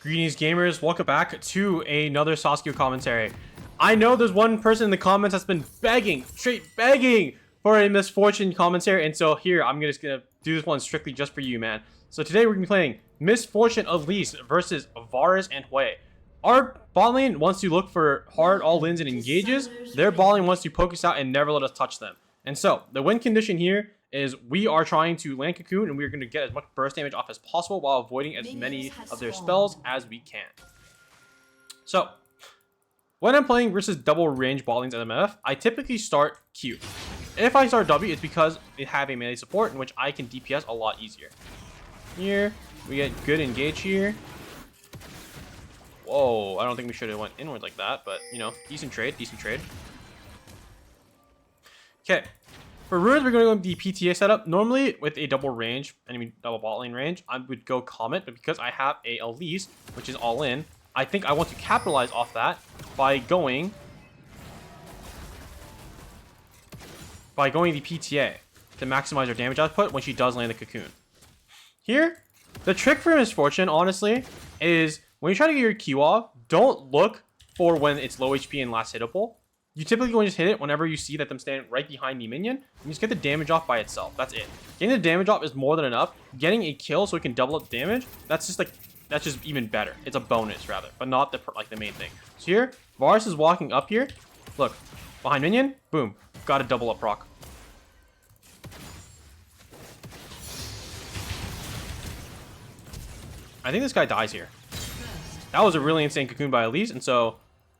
Greetings gamers, welcome back to another Sasuke commentary. I know there's one person in the comments that's been begging, straight begging for a Miss Fortune commentary, and so here, I'm just gonna do this one strictly just for you, man. So today we're gonna be playing Miss Fortune Elise versus Varus and Hui. Our bot lane wants to look for hard all-ins and engages. Their bot lane wants to poke us out and never let us touch them. And so, the win condition here is we are trying to land Cocoon and we're going to get as much burst damage off as possible while avoiding as many of their spells as we can. So, when I'm playing versus double range bot lanes at MF, I typically start Q. If I start W, it's because they have a melee support in which I can DPS a lot easier. Here, we get good engage here. Whoa, I don't think we should have went inward like that, but, you know, decent trade, decent trade. Okay, for runes, we're going to go with the PTA setup. Normally, with a double range, double bot lane range, I would go Comet, but because I have a Elise, which is all in, I think I want to capitalize off that by going the PTA to maximize her damage output when she does land the Cocoon. Here, the trick for Miss Fortune, honestly, is when you try to get your Q off, don't look for when it's low HP and last hittable. You typically want to just hit it whenever you see that them standing right behind the minion. And just get the damage off by itself. That's it. Getting the damage off is more than enough. Getting a kill so it can double up damage, that's just even better. It's a bonus rather, but not the main thing. So here, Varus is walking up here. Look, behind minion, boom, got a double up proc. I think this guy dies here. That was a really insane Cocoon by Elise, and so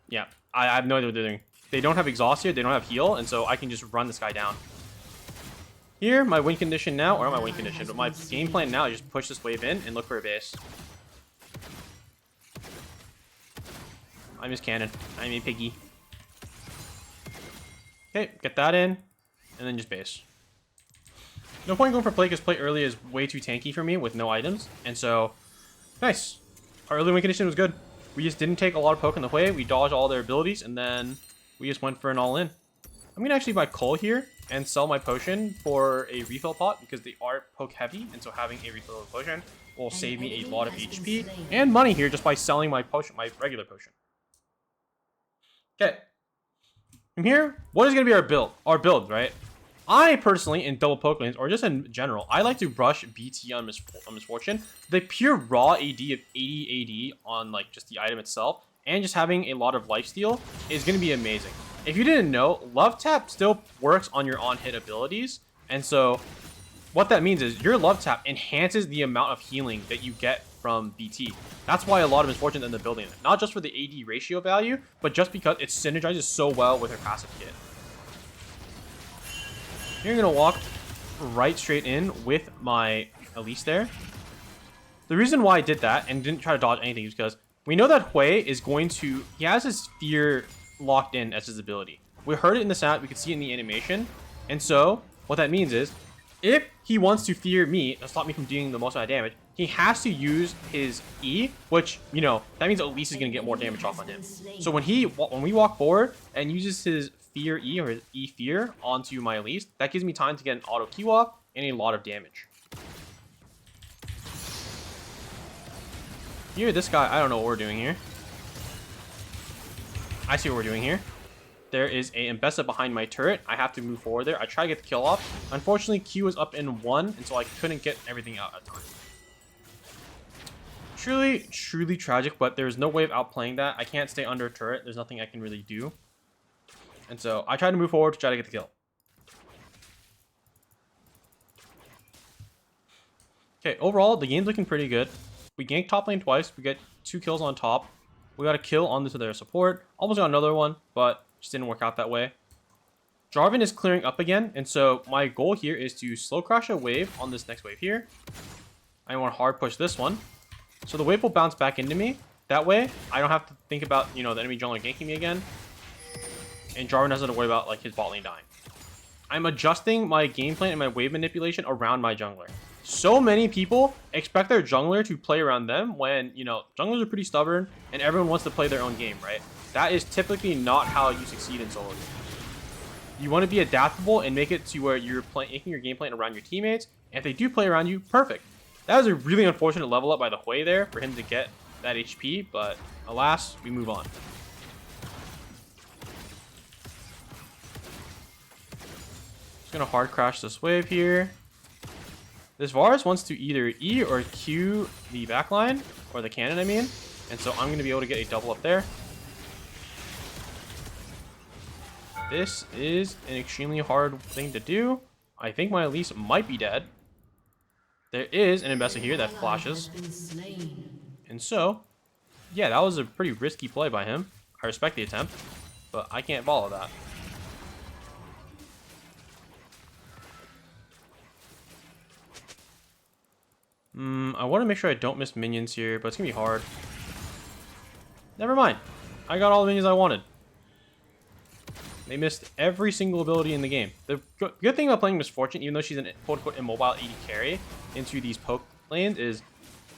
yeah, I have no idea what they're doing. They don't have exhaust here, they don't have heal, and so I can just run this guy down. Here, my win condition now, or not my win condition, but my game plan now is just push this wave in and look for a base. I miss cannon. I'm a piggy. Okay, get that in, and then just base. No point going for play, because play early is way too tanky for me with no items, and so, nice. Our early win condition was good. We just didn't take a lot of poke in the way, we dodged all their abilities, and then we just went for an all-in. I'm gonna actually buy coal here and sell my potion for a refill pot because they are poke heavy, and so having a refill potion will save me a lot of HP and money here just by selling my potion, my regular potion. Okay. From here, what is gonna be our build? Our build, right? I personally, in double poke lanes, or just in general, I like to rush BT on Miss Fortune. The pure raw AD of 80 AD on just the item itself, and just having a lot of lifesteal is going to be amazing. If you didn't know, Love Tap still works on your on-hit abilities. And so what that means is your Love Tap enhances the amount of healing that you get from BT. That's why a lot of Miss Fortune end up building it. Not just for the AD ratio value, but just because it synergizes so well with her passive kit. You're going to walk right straight in with my Elise there. The reason why I did that and didn't try to dodge anything is because we know that Hui is going to... He has his fear locked in as his ability. We heard it in the sound. We could see it in the animation. And so, what that means is, if he wants to fear me to stop me from doing the most amount of damage, he has to use his E, which, you know, that means Elise is going to get more damage off on him. So when we walk forward and uses his fear E, or his E fear, onto my Elise, that gives me time to get an auto Q off and a lot of damage. Here, this guy, I don't know what we're doing here. I see what we're doing here. There is a Mbessa behind my turret. I have to move forward there. I try to get the kill off. Unfortunately, Q is up in 1, and so I couldn't get everything out at time. Truly, truly tragic, but there's no way of outplaying that. I can't stay under a turret. There's nothing I can really do. And so I try to move forward to try to get the kill. Okay, overall, the game's looking pretty good. We ganked top lane twice. We get 2 kills on top. We got a kill on to their support. Almost got another one, but just didn't work out that way. Jarvan is clearing up again, and so my goal here is to slow crash a wave on this next wave here. I want to hard push this one. So the wave will bounce back into me. That way, I don't have to think about, you know, the enemy jungler ganking me again. And Jarvan doesn't have to worry about his bot lane dying. I'm adjusting my game plan and my wave manipulation around my jungler. So many people expect their jungler to play around them when, you know, junglers are pretty stubborn and everyone wants to play their own game, right? That is typically not how you succeed in solo games. You want to be adaptable and make it to where you're making your game plan around your teammates. And if they do play around you, perfect. That was a really unfortunate level up by the Hui there for him to get that HP, but alas, we move on. Just gonna hard crash this wave here. This Varus wants to either E or Q the backline, or the cannon, I mean. And so I'm gonna be able to get a double up there. This is an extremely hard thing to do. I think my Elise might be dead. There is an ambassador here that flashes. And so, yeah, that was a pretty risky play by him. I respect the attempt, but I can't follow that. I want to make sure I don't miss minions here, but it's going to be hard. Never mind. I got all the minions I wanted. They missed every single ability in the game. The good thing about playing Miss Fortune, even though she's an quote-unquote immobile AD carry into these poke lanes, is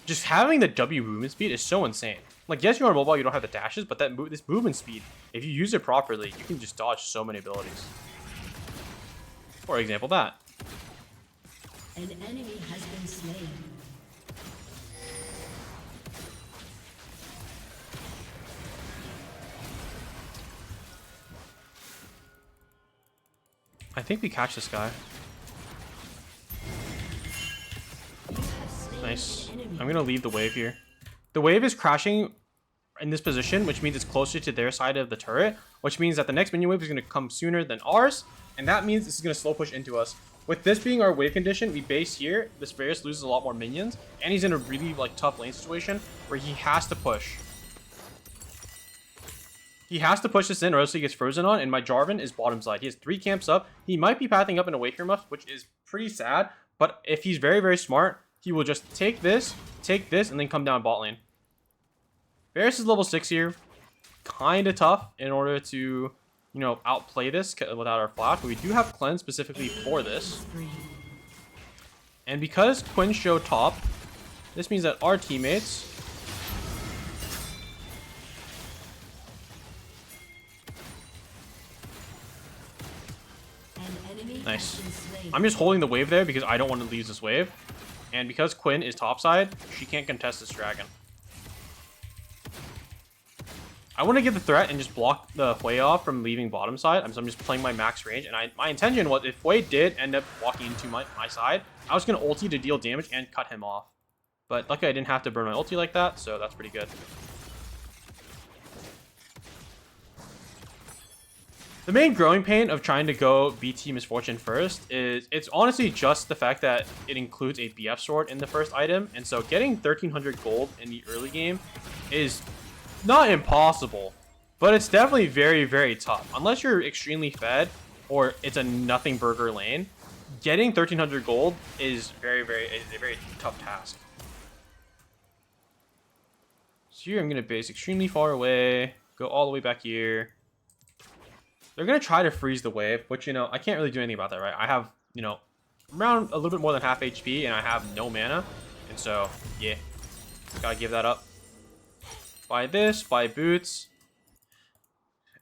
just having the W movement speed is so insane. Like, yes, you're on mobile, you don't have the dashes, but this movement speed, if you use it properly, you can just dodge so many abilities. For example, that. An enemy has been slain. I think we catch this guy. Nice. I'm going to leave the wave here. The wave is crashing in this position, which means it's closer to their side of the turret, which means that the next minion wave is going to come sooner than ours, and that means this is going to slow push into us. With this being our wave condition, we base here. This Varus loses a lot more minions, and he's in a really tough lane situation where he has to push. He has to push this in or else he gets frozen on, and my Jarvan is bottom side. He has 3 camps up. He might be pathing up in a Waker muff, which is pretty sad, but if he's very, very smart, he will just take this, and then come down bot lane. Varus is level 6 here. Kind of tough in order to, you know, outplay this without our flash, but we do have cleanse specifically for this. And because Quinn showed top, this means that our teammates nice. I'm just holding the wave there because I don't want to lose this wave. And because Quinn is topside, she can't contest this dragon. I want to get the threat and just block the Hui off from leaving bottom side. So I'm just playing my max range. And my intention was if Hui did end up walking into my side, I was going to ulti to deal damage and cut him off. But luckily I didn't have to burn my ulti like that, so that's pretty good. The main growing pain of trying to go BT Miss Fortune first is it's honestly just the fact that it includes a BF sword in the first item. And so getting 1300 gold in the early game is not impossible, but it's definitely very, very tough. Unless you're extremely fed or it's a nothing burger lane, getting 1300 gold is a very tough task. So here I'm going to base extremely far away, go all the way back here. They're going to try to freeze the wave, which, you know, I can't really do anything about that, right? I have, you know, around a little bit more than half HP, and I have no mana. And so, yeah, gotta give that up. Buy this, buy boots.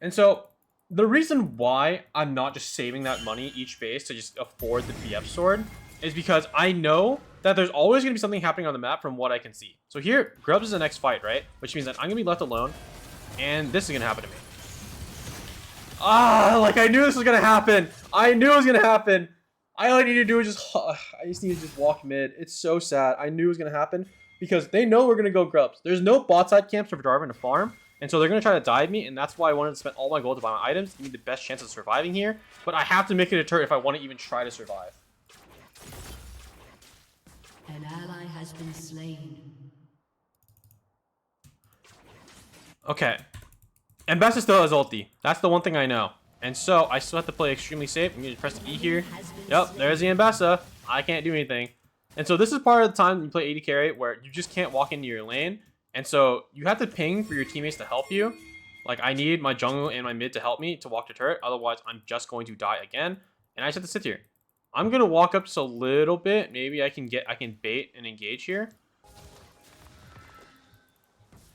And so, the reason why I'm not just saving that money each base to just afford the BF sword is because I know that there's always going to be something happening on the map from what I can see. So here, Grubs is the next fight, right? Which means that I'm going to be left alone, and this is going to happen to me. Like I knew this was gonna happen. I knew it was gonna happen. All I need to do is I just need to just walk mid. It's so sad. I knew it was gonna happen because they know we're gonna go Grubs. There's no bot side camps for Jarvan to farm, and so they're gonna try to dive me, and that's why I wanted to spend all my gold to buy my items. Give me the best chance of surviving here, but I have to make it a turret if I want to even try to survive. An ally has been slain. Okay. Ambassador still has ulti. That's the one thing I know. And so, I still have to play extremely safe. I'm going to press the E here. Yep, there's the Ambassador. I can't do anything. And so, this is part of the time you play AD carry where you just can't walk into your lane. And so, you have to ping for your teammates to help you. Like, I need my jungle and my mid to help me to walk to turret. Otherwise, I'm just going to die again. And I just have to sit here. I'm going to walk up just a little bit. Maybe I can bait and engage here.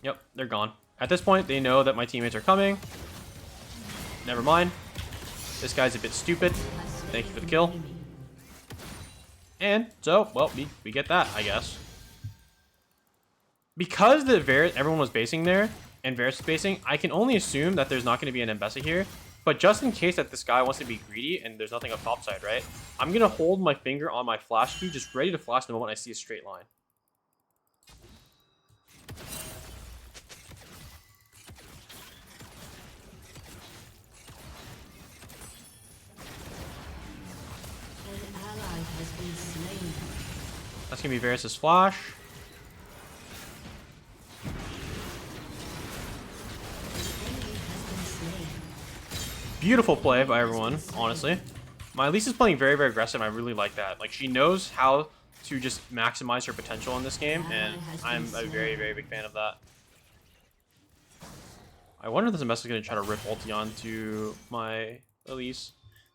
Yep, they're gone. At this point, they know that my teammates are coming. Never mind. This guy's a bit stupid. Thank you for the kill. And so, well, we get that, I guess. because everyone was basing there and Varus is basing, I can only assume that there's not going to be an Mbessa here. But just in case that this guy wants to be greedy and there's nothing up top side, right? I'm going to hold my finger on my flash key, just ready to flash the moment I see a straight line. That's going to be Varus' flash. Beautiful play by everyone, honestly. My Elise is playing very, very aggressive. I really like that. Like, she knows how to just maximize her potential in this game, and I'm a very, very big fan of that. I wonder if this Mbessa is going to try to rip ulti onto my Elise.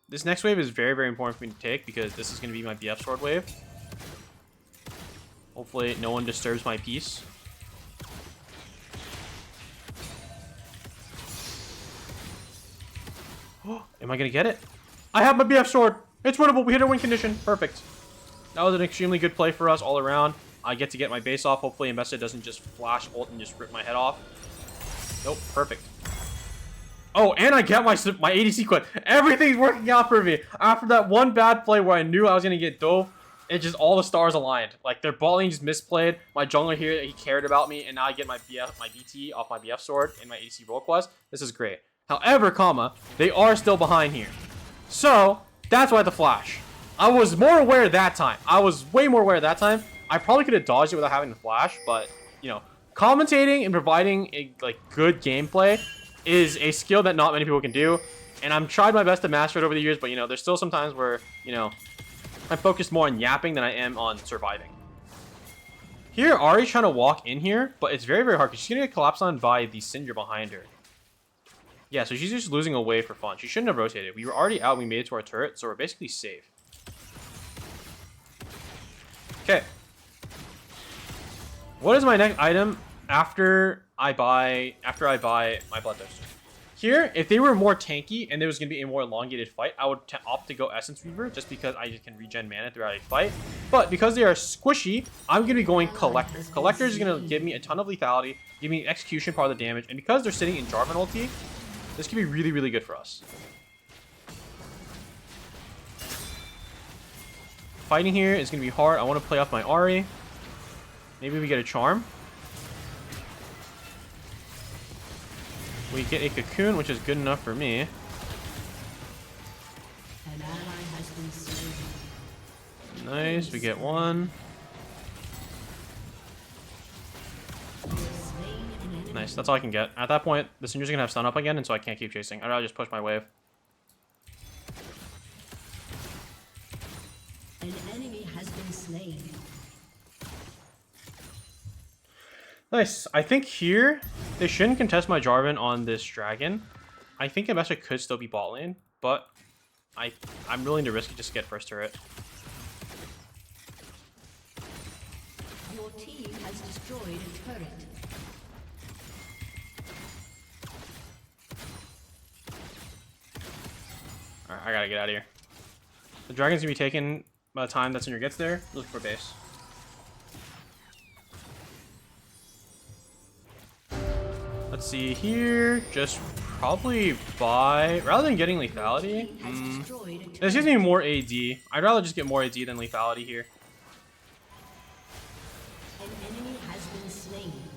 This next wave is very, very important for me to take because this is going to be my BF sword wave. Hopefully no one disturbs my peace. Am I going to get it? I have my BF sword. It's winnable. We hit a win condition. Perfect. That was an extremely good play for us all around. I get to get my base off. Hopefully Mbessa doesn't just flash ult and just rip my head off. Nope. Perfect. Oh, and I get my ADC quit. Everything's working out for me. After that one bad play where I knew I was going to get dove, it just all the stars aligned. Like, their bot lane just misplayed. My jungler here, he cared about me, and now I get my BT off my BF sword in my ADC role quest. This is great. However, they are still behind here. So, that's why the flash. I was more aware that time. I was way more aware that time. I probably could have dodged it without having the flash, but, you know, commentating and providing a good gameplay is a skill that not many people can do. And I've tried my best to master it over the years, but, you know, there's still some times where, you know, I'm focused more on yapping than I am on surviving. Here, Ahri's trying to walk in here, but it's very, very hard because she's going to get collapsed on by the Syndra behind her. Yeah, so she's just losing away for fun. She shouldn't have rotated. We were already out. We made it to our turret, so we're basically safe. Okay. What is my next item after I buy my Bloodthirster? Here, if they were more tanky and there was going to be a more elongated fight, I would opt to go Essence Reaver just because I can regen mana throughout a fight. But because they are squishy, I'm going to be going Collector. Collector is going to give me a ton of lethality, give me execution part of the damage, and because they're sitting in Jarvan ulti, this could be really, really good for us. Fighting here is going to be hard. I want to play off my Ahri. Maybe we get a charm. We get a cocoon, which is good enough for me. Nice, we get one. Nice, that's all I can get. At that point, the Syndra's gonna have stun up again, and so I can't keep chasing. I'd rather just push my wave. An enemy has been slain. Nice. I think here, they shouldn't contest my Jarvan on this dragon. I think Mbessa could still be bot lane, but I'm willing to risk it just to get first turret. Your team has destroyed a turret. Alright, I gotta get out of here. The dragon's gonna be taken by the time that Syndra gets there. Look for base. Let's see here. Just probably buy rather than getting lethality. This gives me more AD. I'd rather just get more AD than lethality here.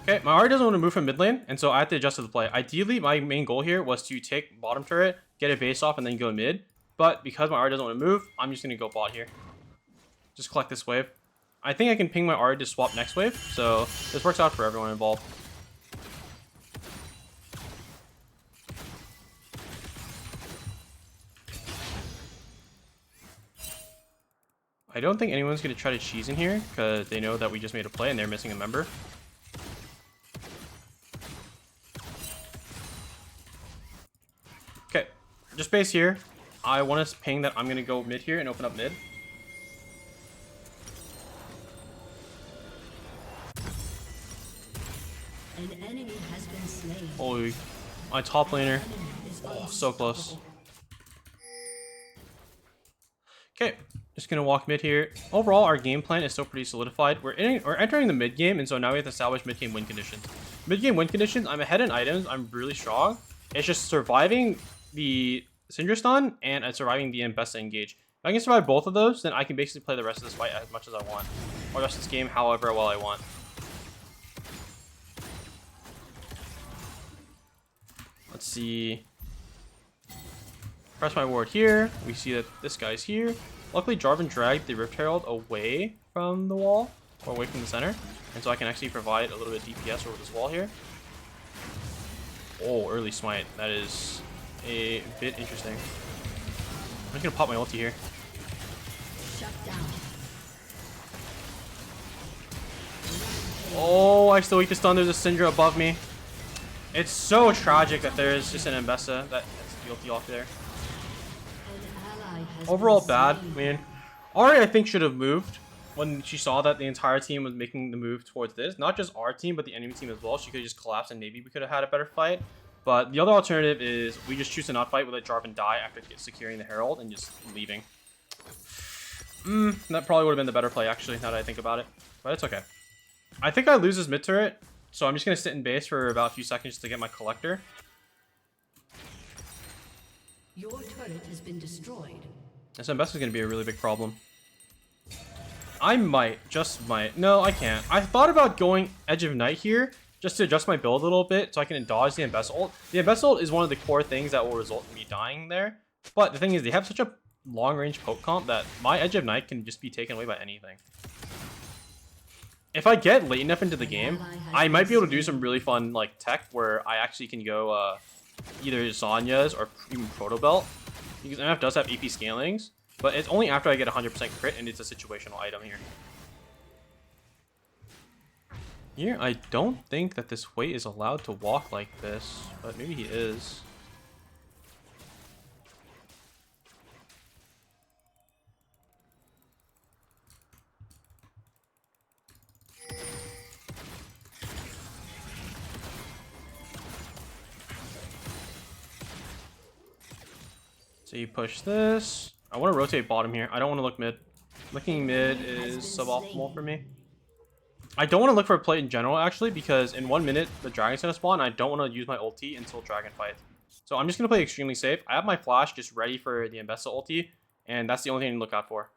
Okay, my Ahri doesn't want to move from mid lane, and so I have to adjust to the play. Ideally, my main goal here was to take bottom turret, get a base off, and then go mid. But because my Ahri doesn't want to move, I'm just going to go bot here. Just collect this wave. I think I can ping my Ahri to swap next wave, so this works out for everyone involved. I don't think anyone's going to try to cheese in here because they know that we just made a play and they're missing a member. Okay, just base here. I want to ping that I'm going to go mid here and open up mid. An enemy has been slain. Holy, my top laner. Oh, so close. Okay, just just gonna walk mid here. Overall, our game plan is still pretty solidified. We're entering the mid game, and so now we have to establish mid game win conditions. Mid game win conditions. I'm ahead in items. I'm really strong. It's just surviving the Syndra stun and surviving the Mbessa engage. If I can survive both of those, then I can basically play the rest of this fight as much as I want, or the rest of this game however well I want. Let's see. Press my ward here. We see that this guy's here. Luckily, Jarvan dragged the Rift Herald away from the wall, or away from the center. And so I can actually provide a little bit of DPS over this wall here. Oh, early smite. That is a bit interesting. I'm just going to pop my ulti here. Shut down. Oh, I still weak to stun. There's a Syndra above me. It's so tragic that there's just an Mbessa. That's the ulti off there. Overall bad. I mean, Ahri I think should have moved when she saw that the entire team was making the move towards this. Not just our team, but the enemy team as well. She could have just collapsed and maybe we could have had a better fight. But the other alternative is we just choose to not fight. We let Jarvan die after securing the Herald and just leaving. That probably would have been the better play actually, now that I think about it. But it's okay. I think I lose this mid turret. So I'm just going to sit in base for about a few seconds to get my collector. Your turret has been destroyed. This Mbessa is going to be a really big problem. I might, just might. No, I can't. I thought about going Edge of Night here just to adjust my build a little bit so I can dodge the Mbessa ult. The Mbessa ult is one of the core things that will result in me dying there. But the thing is, they have such a long-range poke comp that my Edge of Night can just be taken away by anything. If I get late enough into the game, I might be able to do some really fun like tech where I actually can go either Zonya's or even Proto Belt. Because MF does have AP scalings, but it's only after I get 100% crit and it's a situational item here. Here, I don't think that this Wei is allowed to walk like this, but maybe he is. So you push this. I want to rotate bottom here. I don't want to look mid. Looking mid is suboptimal for me. I don't want to look for a play in general, actually, because in 1 minute, the dragon's going to spawn. I don't want to use my ulti until dragon fights. So I'm just going to play extremely safe. I have my flash just ready for the Mbessa ulti, and that's the only thing to look out for.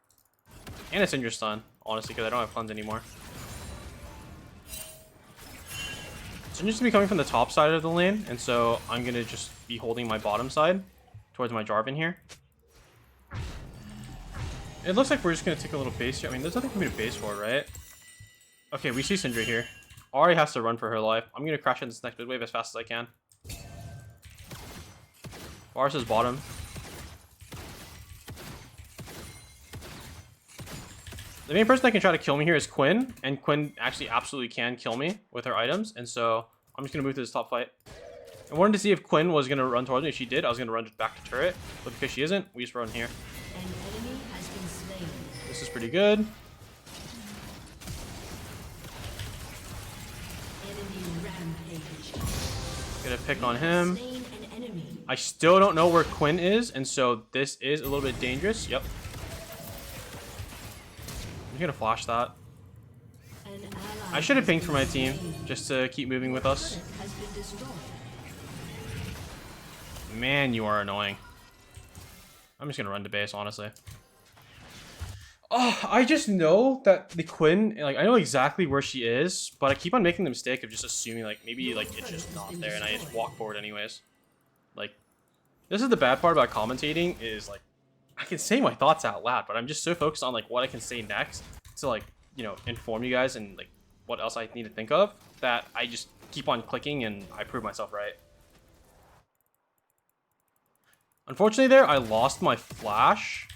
And it's Syndra stun, honestly, because I don't have cleanse anymore. Syndra's going to be coming from the top side of the lane, and so I'm going to just be holding my bottom side towards my Jarvan here. It looks like we're just going to take a little base here. I mean, there's nothing for me to base for, right? Okay, we see Syndra here. Ahri has to run for her life. I'm going to crash in this next mid wave as fast as I can. Varus is bottom. The main person that can try to kill me here is Quinn, and Quinn actually absolutely can kill me with her items, and so I'm just going to move to this top fight. I wanted to see if Quinn was going to run towards me. If she did, I was going to run back to turret. But because she isn't, we just run here. An enemy has been slain. This is pretty good. Enemy rampage. Gonna pick on him. Slain an enemy. I still don't know where Quinn is, and so this is a little bit dangerous. Yep. I'm gonna flash that. An ally I should have has pinged for my been team slain. just to keep moving with us. Turret has been destroyed. Man, you are annoying. I'm just gonna run to base, honestly. Oh, I just know that the Quinn, like, I know exactly where she is, but I keep on making the mistake of just assuming, like, maybe, like, it's just not there, and I just walk forward anyways. Like, this is the bad part about commentating, is, like, I can say my thoughts out loud, but I'm just so focused on, like, what I can say next to, like, you know, inform you guys and, like, what else I need to think of, that I just keep on clicking and I prove myself right. Unfortunately there, I lost my flash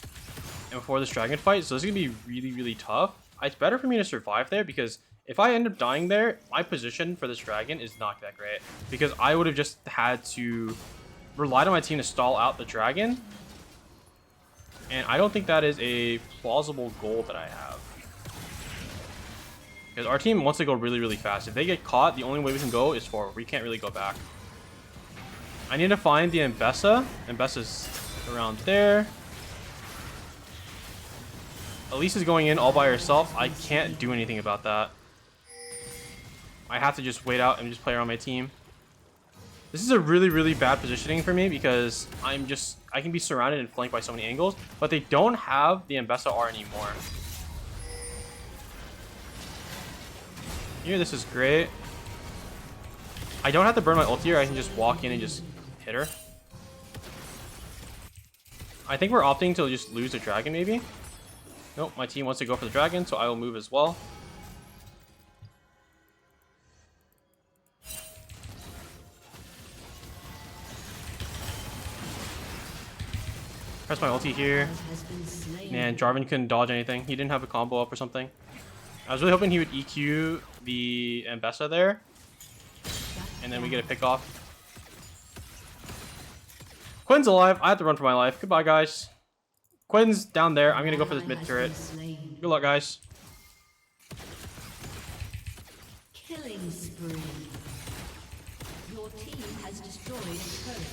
before this dragon fight, so this is going to be really, really tough. It's better for me to survive there, because if I end up dying there, my position for this dragon is not that great, because I would have just had to rely on my team to stall out the dragon, and I don't think that is a plausible goal that I have. Because our team wants to go really, really fast. If they get caught, the only way we can go is forward. We can't really go back. I need to find the Mbessa. Mbessa's around there. Elise is going in all by herself. I can't do anything about that. I have to just wait out and just play around my team. This is a really, really bad positioning for me because I can be surrounded and flanked by so many angles, but they don't have the Mbessa R anymore. Here, this is great. I don't have to burn my ulti here. I can just walk in and just hit her. I think we're opting to just lose the dragon, maybe. Nope, my team wants to go for the dragon, so I will move as well. Press my ulti here. Man, Jarvan couldn't dodge anything. He didn't have a combo up or something. I was really hoping he would EQ the Mbessa there. And then we get a pick off. Quinn's alive. I have to run for my life. Goodbye, guys. Quinn's down there. I'm going to go for this mid turret. Good luck, guys. Killing spree. Your team has destroyed a turret.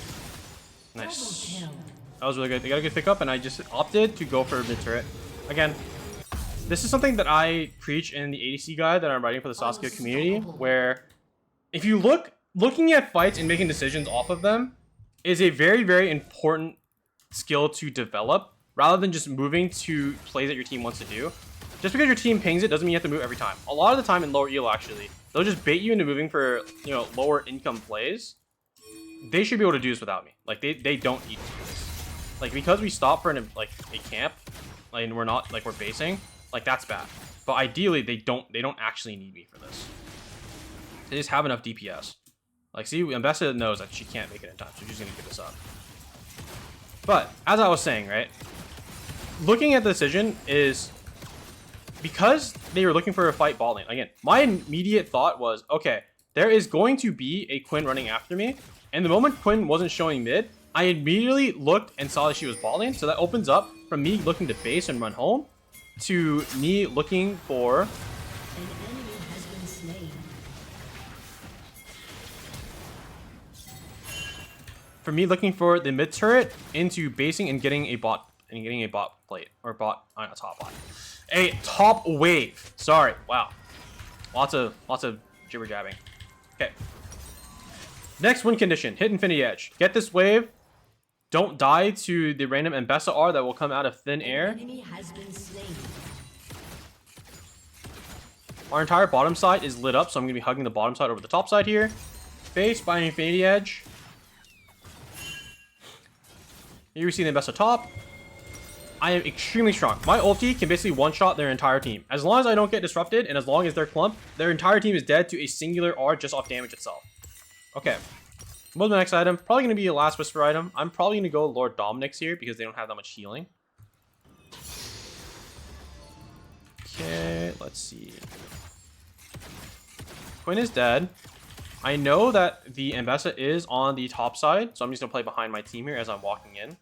Nice. Double kill. That was really good. They got a good pick up, and I just opted to go for mid turret. Again, this is something that I preach in the ADC guide that I'm writing for the Sasuke community, where if you looking at fights and making decisions off of them is a very, very important skill to develop, rather than just moving to plays that your team wants to do. Just because your team pings it doesn't mean you have to move every time. A lot of the time in lower elo, actually, they'll just bait you into moving for, you know, lower income plays. They should be able to do this without me. Like, they don't need to do this. Like, because we stop for a camp, like, and we're not, like, we're basing, like, that's bad. But ideally, they don't actually need me for this. They just have enough DPS. Like, see, Mbessa knows that she can't make it in time, so she's gonna give this up. But, as I was saying, right, looking at the decision is, because they were looking for a fight bot lane, again, my immediate thought was, okay, there is going to be a Quinn running after me, and the moment Quinn wasn't showing mid, I immediately looked and saw that she was bot lane, so that opens up from me looking to base and run home, to me looking for... An enemy has been slain. For me looking for the mid turret into basing and getting a bot plate or bot on a top bot. A top wave. Sorry. Wow. Lots of jibber jabbing. Okay. Next win condition. Hit Infinity Edge. Get this wave. Don't die to the random Mbessa R that will come out of thin air. Enemy has been slain. Our entire bottom side is lit up, so I'm going to be hugging the bottom side over the top side here. Base by Infinity Edge. Here we see the Mbessa top. I am extremely strong. My ulti can basically one-shot their entire team. As long as I don't get disrupted, and as long as they're clumped, their entire team is dead to a singular R just off damage itself. Okay. What's my next item? Probably going to be a Last Whisper item. I'm probably going to go Lord Dominic's here because they don't have that much healing. Okay, let's see. Quinn is dead. I know that the Mbessa is on the top side, so I'm just going to play behind my team here as I'm walking in.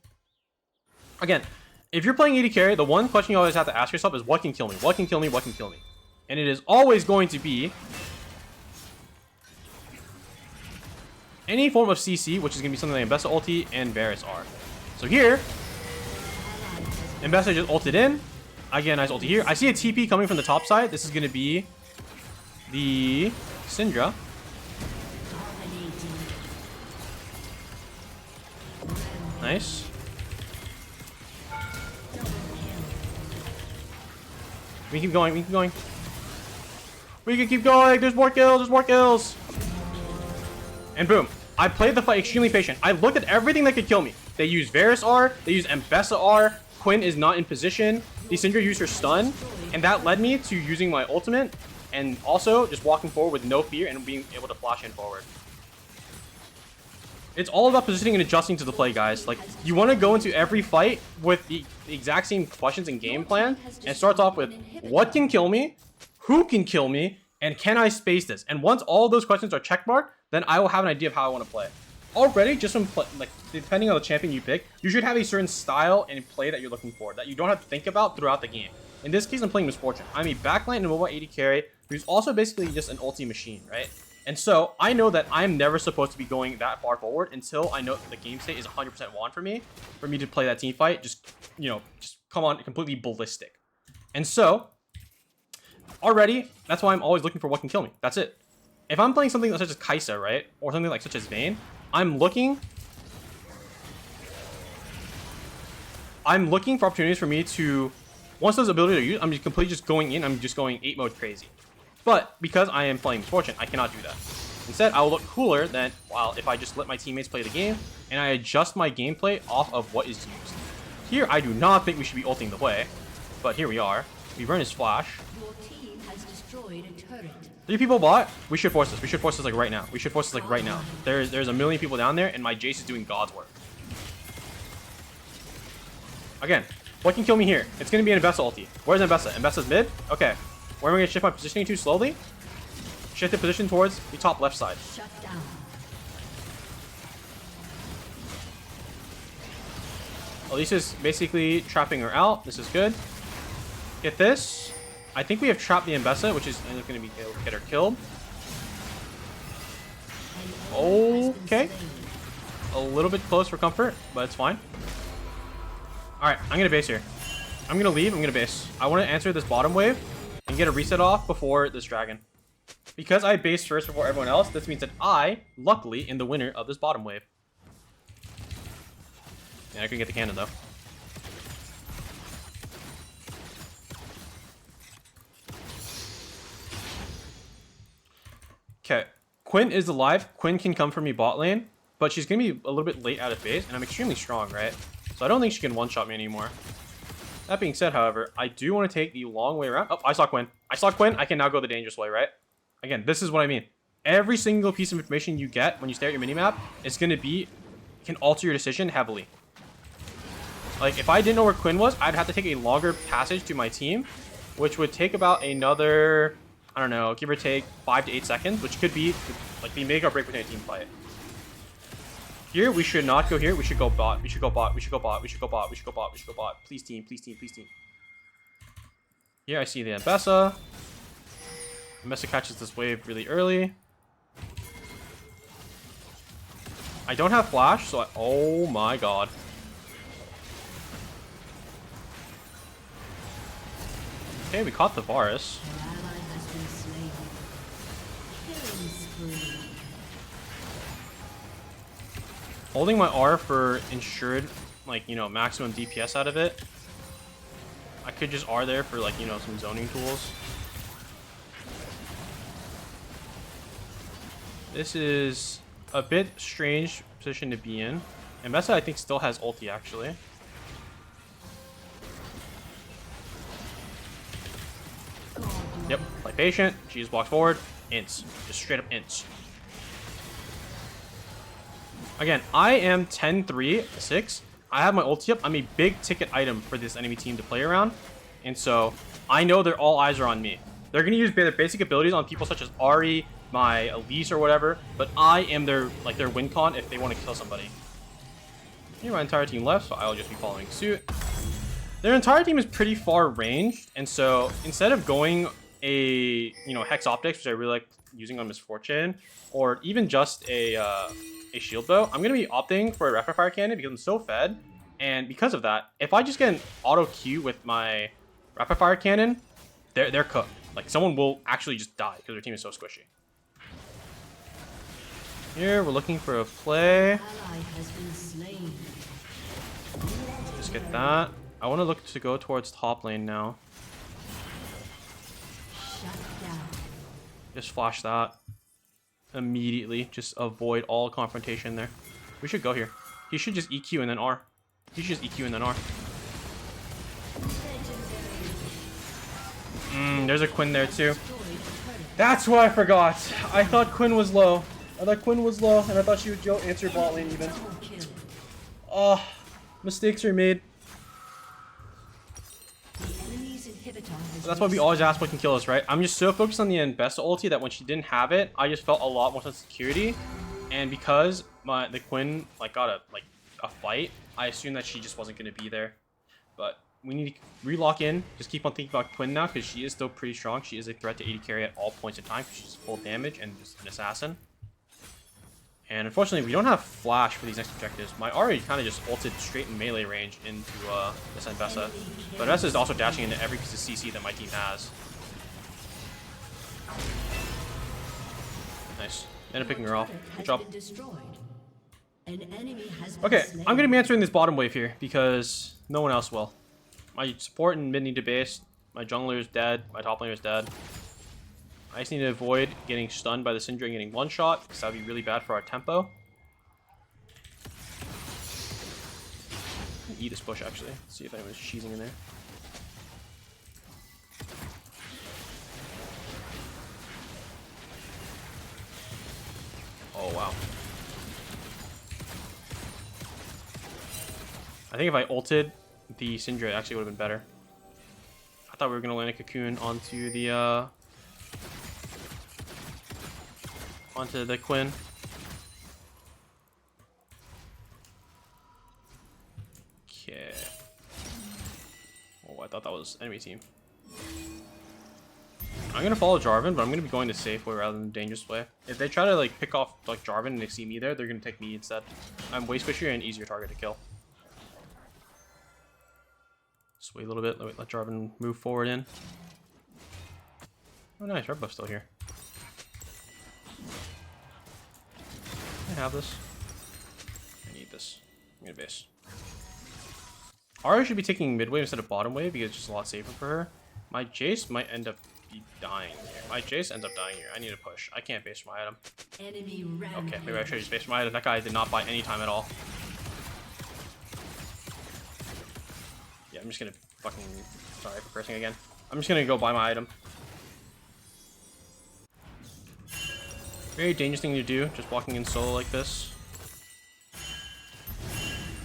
Again, if you're playing AD carry, the one question you always have to ask yourself is what can kill me? What can kill me? What can kill me? And it is always going to be any form of CC, which is going to be something like Mbessa ulti and Varus R. So here, Mbessa just ulted in. I get a nice ulti here. I see a TP coming from the top side. This is going to be the Syndra. Nice. We can keep going. We can keep going. We can keep going. There's more kills. There's more kills. And boom. I played the fight extremely patient. I looked at everything that could kill me. They use Varus R. They use Mbessa R. Quinn is not in position. The Syndra used her stun. And that led me to using my ultimate. And also just walking forward with no fear and being able to flash in forward. It's all about positioning and adjusting to the play, guys. Like, you want to go into every fight with the exact same questions and game plan. And it starts off with, what can kill me? Who can kill me? And can I space this? And once all those questions are checkmarked, then I will have an idea of how I want to play. Already, just from depending on the champion you pick, you should have a certain style and play that you're looking for, that you don't have to think about throughout the game. In this case, I'm playing Miss Fortune. I'm a backline and mobile AD carry, who's also basically just an ulti machine, right? And so, I know that I'm never supposed to be going that far forward until I know the game state is 100% won for me to play that team fight. Just, you know, just come on completely ballistic. And so, already, that's why I'm always looking for what can kill me. That's it. If I'm playing something such as Kai'Sa, right? Or something like such as Vayne, I'm looking for opportunities for me to, once those abilities are used, I'm just completely just going in, I'm just going 8 mode crazy. But because I am playing Miss Fortune, I cannot do that. Instead, I will look cooler than, well, if I just let my teammates play the game, and I adjust my gameplay off of what is used. Here, I do not think we should be ulting the way, but here we are. We burn his flash. Your team has destroyed a turret. 3 people bought. We should force this. We should force this like right now. We should force this like right now. There's a million people down there, and my Jace is doing God's work. Again, what can kill me here? It's going to be an Mbessa ulti. Where's Mbessa? Mbessa's mid? Okay. Where am I going to shift my positioning to slowly? Shift the position towards the top left side. Shut down. Elisa's basically trapping her out. This is good. Get this. I think we have trapped the Mbessa, which is going to be able to get her killed. Okay. A little bit close for comfort, but it's fine. Alright, I'm going to base here. I'm going to leave. I'm going to base. I want to answer this bottom wave and get a reset off before this dragon. Because I based first before everyone else, this means that I, luckily, am the winner of this bottom wave. Yeah, I couldn't get the cannon, though. Okay. Quinn is alive. Quinn can come for me bot lane, but she's going to be a little bit late out of phase, and I'm extremely strong, right? So I don't think she can one-shot me anymore. That being said, however, I do want to take the long way around. Oh, I saw Quinn. I saw Quinn. I can now go the dangerous way, right? Again, this is what I mean. Every single piece of information you get when you stare at your minimap is going to be, can alter your decision heavily. Like, if I didn't know where Quinn was, I'd have to take a longer passage to my team, which would take about another, I don't know, give or take 5 to 8 seconds, which could be like the make or break between a team fight. Here, we should not go here. We should go bot. We should go bot. We should go bot. We should go bot. We should go bot. We should go bot. Please team. Please team. Please team. Here, I see the Mbessa. Mbessa catches this wave really early. I don't have flash, so oh my god. Okay, we caught the Varus. Holding my R for ensured, like, you know, maximum DPS out of it. I could just R there for, like, you know, some zoning tools. This is a bit strange position to be in. And Mbessa, I think, still has ulti, actually. Yep, play patient. She just walks forward. Ints. Just straight up ints. Again, I am 10-3, 6. I have my ulti up. I'm a big ticket item for this enemy team to play around. And so, I know their all eyes are on me. They're going to use their basic abilities on people such as Ahri, my Elise or whatever. But I am their win con if they want to kill somebody. Here, my entire team left, so I'll just be following suit. Their entire team is pretty far ranged. And so, instead of going a, you know, Hex Optics, which I really like using on Miss Fortune, or even just a shield bow, I'm going to be opting for a rapid fire cannon because I'm so fed. And because of that, if I just get an auto Q with my rapid fire cannon, they're cooked. Like, someone will actually just die because their team is so squishy. Here, we're looking for a play. Just get that. I want to look to go towards top lane now. Just flash that. Immediately. Just avoid all confrontation there. We should go here. He should just EQ and then R. He should just EQ and then R. There's a Quinn there too. That's what I forgot. I thought Quinn was low. And I thought she would answer bot lane even. Mistakes are made. So that's why we always ask what can kill us, right? I'm just so focused on the Mbessa ulti that when she didn't have it, I just felt a lot more sense of security. And because the Quinn like got a fight, I assumed that she just wasn't going to be there. But we need to relock in. Just keep on thinking about Quinn now because she is still pretty strong. She is a threat to AD carry at all points in time because she's full damage and just an assassin. And unfortunately, we don't have flash for these next objectives. My Ari kind of just ulted straight in melee range into this Mbessa. But Mbessa is also dashing into every piece of CC that my team has. Nice. End up picking her off. Good job. Okay, I'm going to be answering this bottom wave here because no one else will. My support and mid need to base. My jungler is dead. My top laner is dead. I just need to avoid getting stunned by the Syndra and getting one shot because that would be really bad for our tempo. Eat this push actually. See if anyone's cheesing in there. Oh wow. I think if I ulted the Syndra, it actually would have been better. I thought we were going to land a cocoon onto the Quinn. Okay. Oh, I thought that was enemy team. I'm gonna follow Jarvan, but I'm gonna be going the safe way rather than the dangerous way. If they try to like pick off like Jarvan and they see me there, they're gonna take me instead. I'm way squishier and easier target to kill. Just wait a little bit. Let Jarvan move forward in. Oh, nice. Red buff's still here. I have this. I need this. I'm gonna base. Ara should be taking mid wave instead of bottom wave because it's just a lot safer for her. My Jace might end up dying here. My Jace ends up dying here. I need to push. I can't base for my item. Okay, maybe I should just base for my item. That guy did not buy any time at all. Yeah, I'm just gonna fucking... Sorry for cursing again. I'm just gonna go buy my item. Very dangerous thing to do, just walking in solo like this.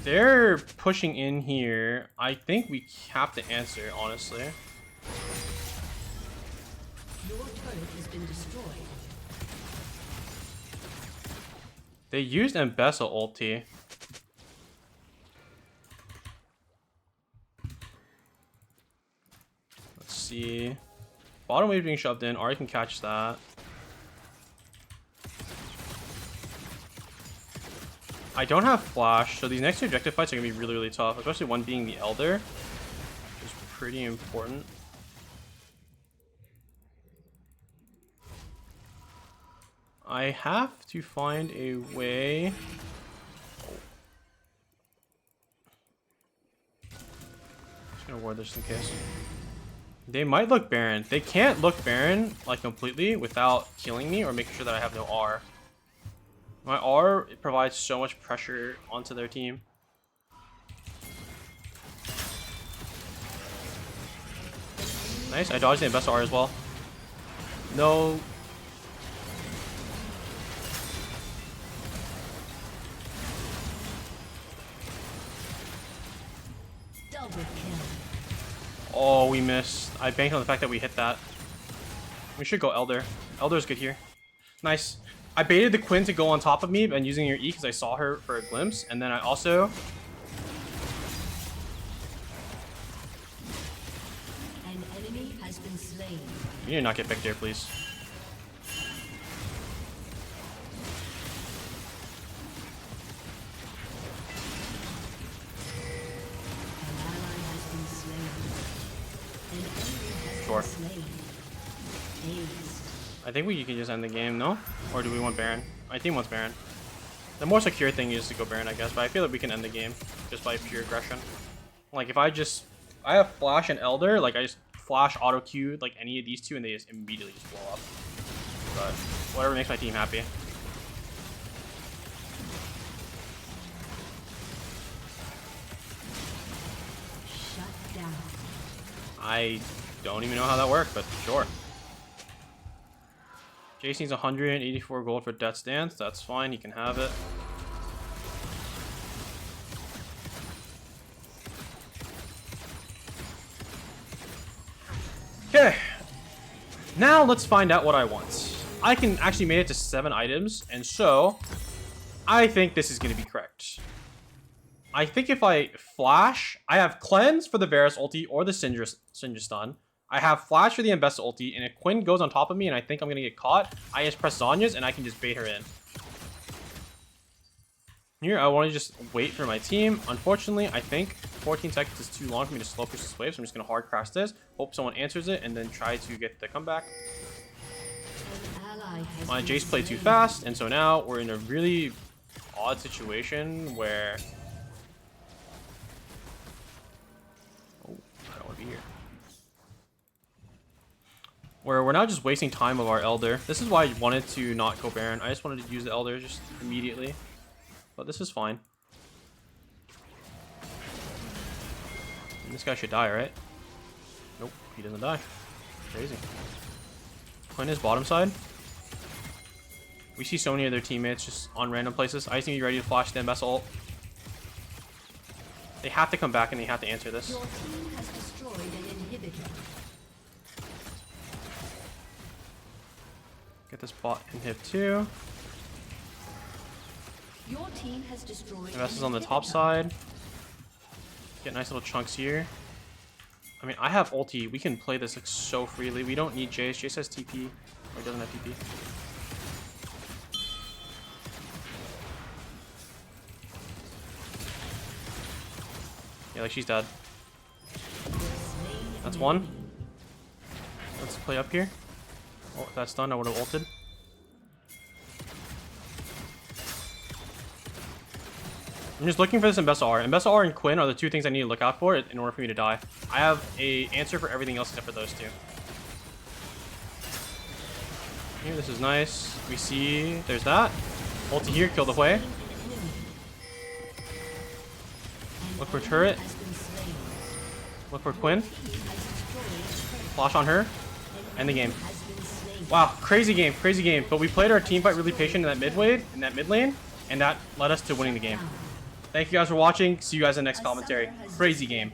They're pushing in here. I think we have to answer, honestly. Your turret has been destroyed. They used Mbessa ulti. Let's see. Bottom wave being shoved in. Ari can catch that. I don't have flash, so these next two objective fights are going to be really, really tough, especially one being the Elder, which is pretty important. I have to find a way... Just going to ward this in case. They might look Baron. They can't look Baron like completely without killing me or making sure that I have no R. My R provides so much pressure onto their team. Nice, I dodged the best R as well. No. Double kill. Oh, we missed. I banked on the fact that we hit that. We should go Elder. Elder's good here. Nice. I baited the Quinn to go on top of me and using your E because I saw her for a glimpse. And then I also... An enemy has been slain. You need to not get picked here, please. An ally has been slain. An enemy has Sure. been slain. Aced. I think we can just end the game, no? Or do we want Baron? My team wants Baron. The more secure thing is to go Baron, I guess, but I feel like we can end the game just by pure aggression. Like, if I have Flash and Elder, like, I just Flash auto-Q, like, any of these two, and they just immediately just blow up. But, whatever makes my team happy. Shut down. I don't even know how that worked, but sure. Jace needs 184 gold for Death's Dance. That's fine. He can have it. Okay. Now let's find out what I want. I can actually make it to 7 items, and so I think this is going to be correct. I think if I flash, I have Cleanse for the Varus ulti or the Syndra stun. I have Flash for the Mbessa ulti, and if Quinn goes on top of me and I think I'm going to get caught, I just press Zanya's and I can just bait her in. Here, I want to just wait for my team. Unfortunately, I think 14 seconds is too long for me to slow push this wave, so I'm just going to hard crash this, hope someone answers it, and then try to get the comeback. My Jace played too fast, and so now we're in a really odd situation where... Oh, I don't want to be here. Where we're now just wasting time of our Elder. This is why I wanted to not go Baron. I just wanted to use the Elder just immediately. But this is fine. And this guy should die, right? Nope, he doesn't die. Crazy. Quinn is bottom side. We see so many of their teammates just on random places. I just need to be ready to flash the MSS ult. They have to come back and they have to answer this. Your team has destroyed an inhibitor. Get this bot inhib too. Your team has destroyed. MSS is on the top side. Get nice little chunks here. I mean, I have ulti. We can play this like so freely. We don't need Jace. Jace has TP. Or doesn't have TP. Yeah, like she's dead. That's one. Let's play up here. Oh, if that's done, I would have ulted. I'm just looking for this in Best R. And Best R and Quinn are the two things I need to look out for in order for me to die. I have an answer for everything else except for those two. Here, this is nice. We see there's that. Ulti here, kill the Hui. Look for turret. Look for Quinn. Flash on her. End the game. Wow, crazy game, crazy game. But we played our team fight really patient in that mid lane, and that led us to winning the game. Thank you guys for watching. See you guys in the next commentary. Crazy game.